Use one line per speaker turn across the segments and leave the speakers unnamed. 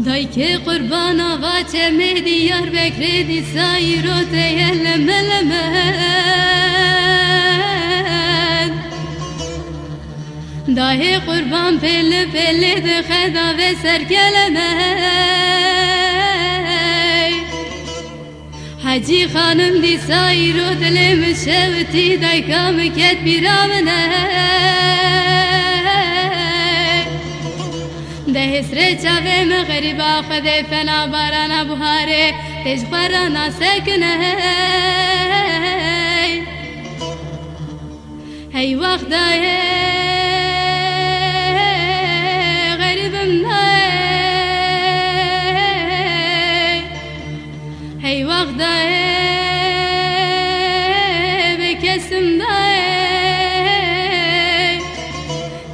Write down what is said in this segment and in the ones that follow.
دای که قربان آقا چه مهدی یار بکردی سایر و تیلم لمن دای قربان پل پل ده خدا و سرکلمه حجی خانم دی سایر و دلم شوتی دای کام کت بیرامنه ده حسر چاوه مغربا خده فنا بارانا بوهاره تج بارانا سکنه هی وقت دایه غریبم دایه هی وقت دایه بکسم دایه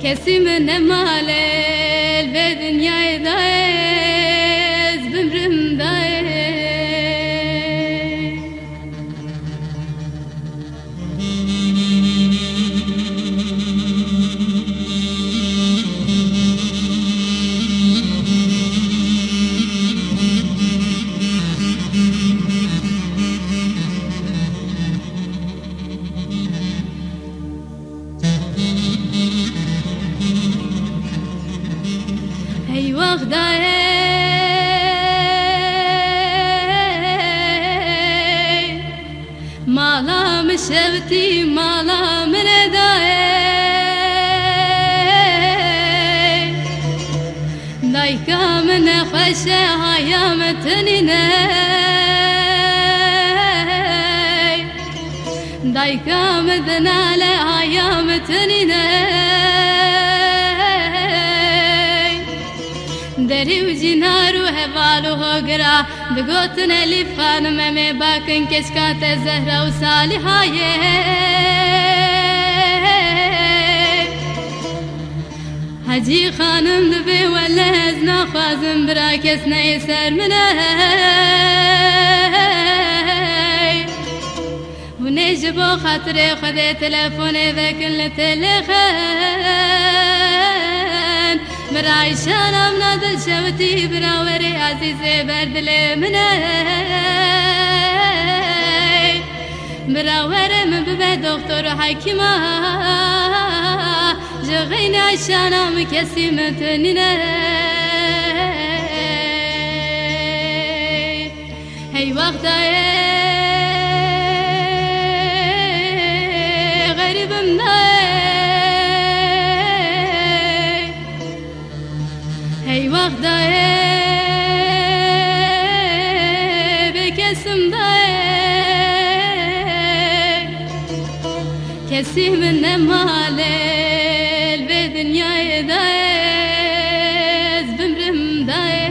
کسی من ماله دنیای دایز بمرم دایز ای وقت دای مالا مشوتی مالا من دای دای کامن خوش حیامتنی نه دای کامن علی حیامتنی نه دری و جنار و حوال و هاگرا بگوتن الیف خانم میں باکن کشکات زهرا و صالحایه حجی خانم دبی ولز نخوازم برا کس نیسر منه و نجبو خاطر خود تلفون وکل تلخن برای شانم ندل شوتی براوری عزیز بردل منه براورم ببه دکتر و حکیمه جغین شانم کسی متنینه هی وقت غریبم نه هی وقت بکسم کسی من مالل به دنیای دایز بمرم دایز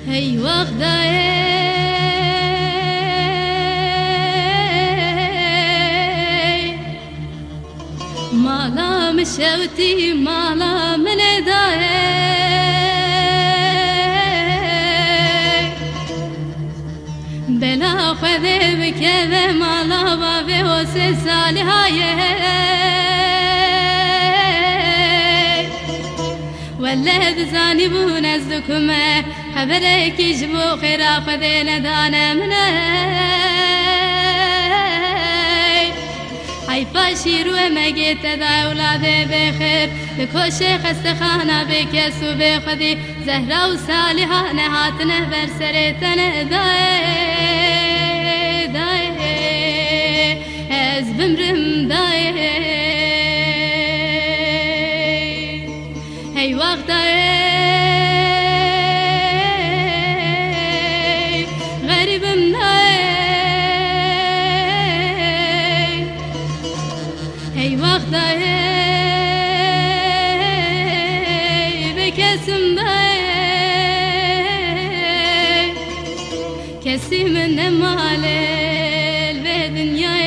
هی وقت مالا مشوتی مالا من دای بلا خذ بكذا مالا بابي وسي صالحايه ولا بزاني بو نزدكم خبرك يجبو خيرا خذينا دانا منه هاي باشير وما جيت دا أولادي بخير بكوشي خستخانة بكسو بخدي زهرة وصالحة نهاتنا برسرتنا داي داي از بمرم داي هاي وقت غريبم داي هاي وقت بكسم داي كسي من مالل في دنيا